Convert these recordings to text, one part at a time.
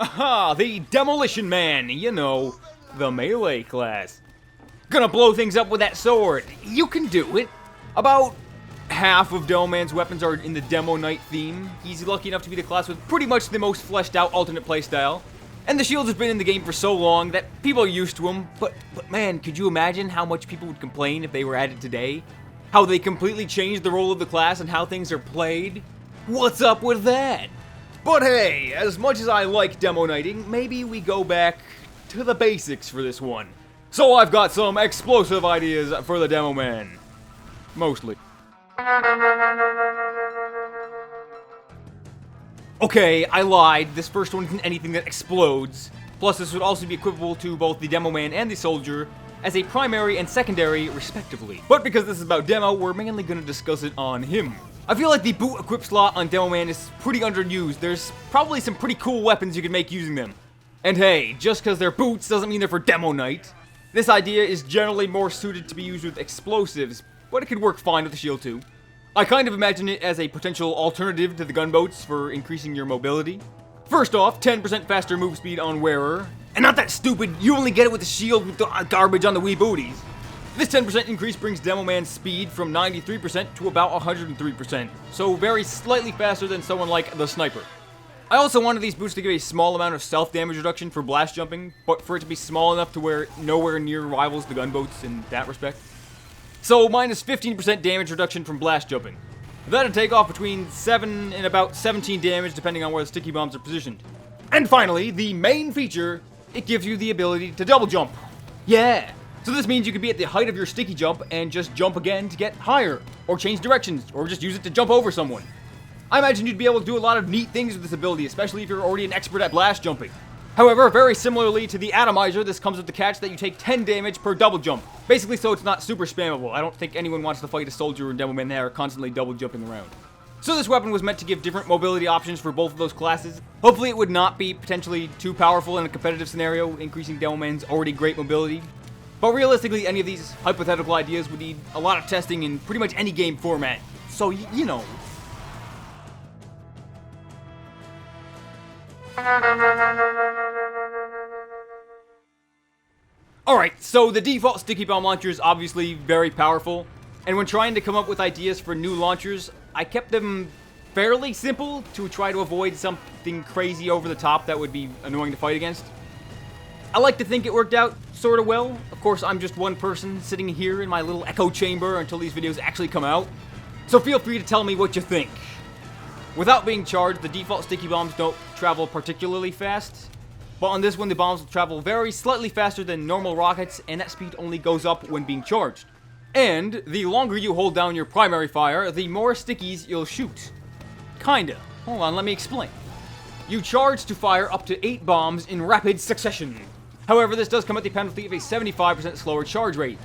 Aha, the Demolition Man, you know, the melee class. Gonna blow things up with that sword. You can do it. About half of Demoman's weapons are in the Demo Knight theme. He's lucky enough to be the class with pretty much the most fleshed out alternate playstyle. And the shield has been in the game for so long that people are used to him. But man, could you imagine how much people would complain if they were added today? How they completely changed the role of the class and how things are played? What's up with that? But hey, as much as I like Demo Knighting, maybe we go back to the basics for this one. So I've got some explosive ideas for the Demoman. Mostly. Okay, I lied. This first one isn't anything that explodes. Plus, this would also be equipable to both the Demoman and the Soldier as a primary and secondary, respectively. But because this is about Demo, we're mainly going to discuss it on him. I feel like the boot equip slot on Demoman is pretty underused. There's probably some pretty cool weapons you can make using them. And hey, just because they're boots doesn't mean they're for Demo Knight. This idea is generally more suited to be used with explosives, but it could work fine with the shield too. I kind of imagine it as a potential alternative to the gunboats for increasing your mobility. First off, 10% faster move speed on wearer. And not that stupid, you only get it with the shield with the garbage on the wee booties. This 10% increase brings Demoman's speed from 93% to about 103%, so very slightly faster than someone like the Sniper. I also wanted these boots to give a small amount of stealth damage reduction for blast jumping, but for it to be small enough to where nowhere near rivals the gunboats in that respect. So minus 15% damage reduction from blast jumping. That'd take off between 7 and about 17 damage depending on where the sticky bombs are positioned. And finally, the main feature, it gives you the ability to double jump. Yeah! So this means you can be at the height of your sticky jump and just jump again to get higher, or change directions, or just use it to jump over someone. I imagine you'd be able to do a lot of neat things with this ability, especially if you're already an expert at blast jumping. However, very similarly to the Atomizer, this comes with the catch that you take 10 damage per double jump. Basically so it's not super spammable. I don't think anyone wants to fight a Soldier or Demoman that are constantly double jumping around. So this weapon was meant to give different mobility options for both of those classes. Hopefully it would not be potentially too powerful in a competitive scenario, increasing Demoman's already great mobility. But realistically, any of these hypothetical ideas would need a lot of testing in pretty much any game format. So, you know. Alright, so the default Sticky Bomb launcher is obviously very powerful, and when trying to come up with ideas for new launchers, I kept them fairly simple to try to avoid something crazy over the top that would be annoying to fight against. I like to think it worked out sort of well. Of course, I'm just one person sitting here in my little echo chamber until these videos actually come out, so feel free to tell me what you think. Without being charged, the default sticky bombs don't travel particularly fast, but on this one the bombs will travel very slightly faster than normal rockets, and that speed only goes up when being charged. And the longer you hold down your primary fire, the more stickies you'll shoot. Kinda. Hold on, let me explain. You charge to fire up to 8 bombs in rapid succession. However, this does come at the penalty of a 75% slower charge rate,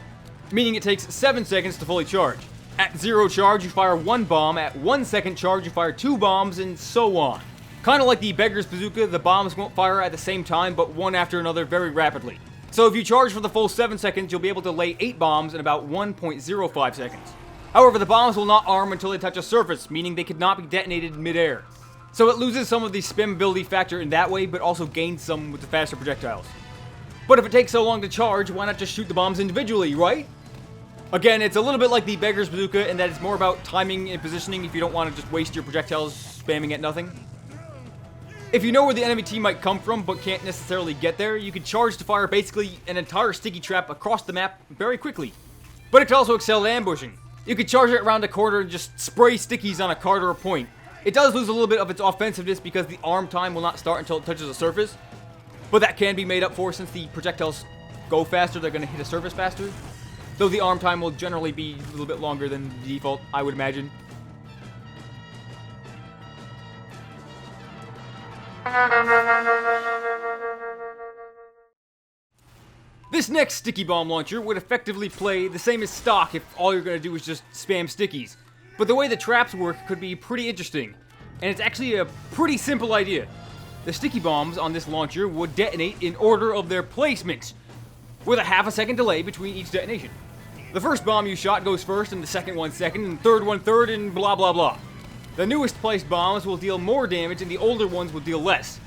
meaning it takes 7 seconds to fully charge. At 0 charge, you fire 1 bomb. At 1 second charge, you fire 2 bombs, and so on. Kinda like the Beggar's Bazooka, the bombs won't fire at the same time, but one after another very rapidly. So if you charge for the full 7 seconds, you'll be able to lay 8 bombs in about 1.05 seconds. However, the bombs will not arm until they touch a surface, meaning they could not be detonated mid-air. So it loses some of the spammability factor in that way, but also gains some with the faster projectiles. But if it takes so long to charge, why not just shoot the bombs individually, right? Again, it's a little bit like the Beggar's Bazooka in that it's more about timing and positioning if you don't want to just waste your projectiles spamming at nothing. If you know where the enemy team might come from but can't necessarily get there, you can charge to fire basically an entire sticky trap across the map very quickly. But it can also excel at ambushing. You can charge it around a corner and just spray stickies on a card or a point. It does lose a little bit of its offensiveness because the arm time will not start until it touches a surface, but that can be made up for since the projectiles go faster, they're going to hit a surface faster. Though the arm time will generally be a little bit longer than the default, I would imagine. This next Sticky Bomb launcher would effectively play the same as stock if all you're going to do is just spam stickies. But the way the traps work could be pretty interesting, and it's actually a pretty simple idea. The sticky bombs on this launcher would detonate in order of their placement, with a half a second delay between each detonation. The first bomb you shot goes first, and the second one second, and third one third, and blah blah blah. The newest placed bombs will deal more damage, and the older ones will deal less.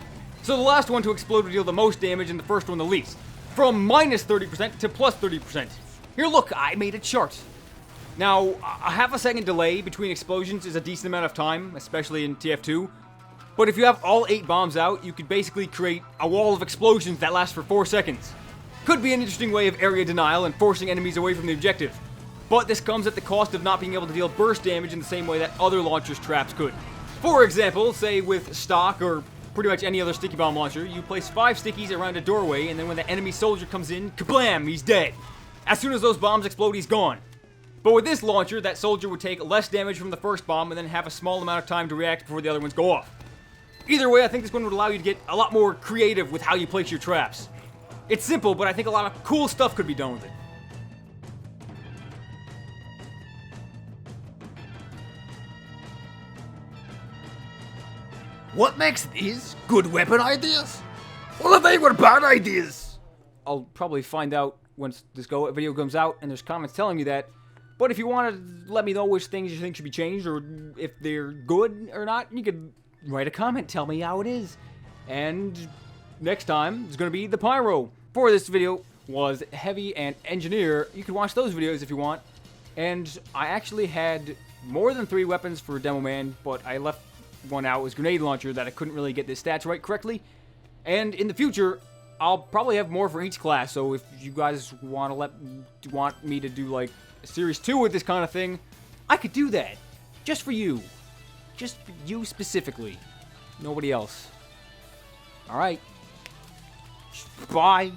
So the last one to explode would deal the most damage and the first one the least. From minus 30% to plus 30%. Here, look, I made a chart. Now, a half a second delay between explosions is a decent amount of time, especially in TF2. But if you have all 8 bombs out, you could basically create a wall of explosions that lasts for 4 seconds. Could be an interesting way of area denial and forcing enemies away from the objective. But this comes at the cost of not being able to deal burst damage in the same way that other launchers' traps could. For example, say with stock or pretty much any other sticky bomb launcher, you place 5 stickies around a doorway, and then when the enemy soldier comes in, kablam, he's dead. As soon as those bombs explode, he's gone. But with this launcher, that soldier would take less damage from the first bomb and then have a small amount of time to react before the other ones go off. Either way, I think this one would allow you to get a lot more creative with how you place your traps. It's simple, but I think a lot of cool stuff could be done with it. What makes these good weapon ideas? Well, if they were bad ideas. I'll probably find out once this video comes out and there's comments telling me that. But if you want to let me know which things you think should be changed or if they're good or not, you could write a comment, tell me how it is. And next time is going to be the pyro. For this video was Heavy and Engineer. You can watch those videos if you want. And I actually had more than 3 weapons for Demoman, but I left one out. It was Grenade Launcher that I couldn't really get the stats right correctly. And in the future, I'll probably have more for each class. So if you guys want me to do like Series 2 with this kind of thing, I could do that. Just for you. Just for you specifically. Nobody else. Alright. Bye.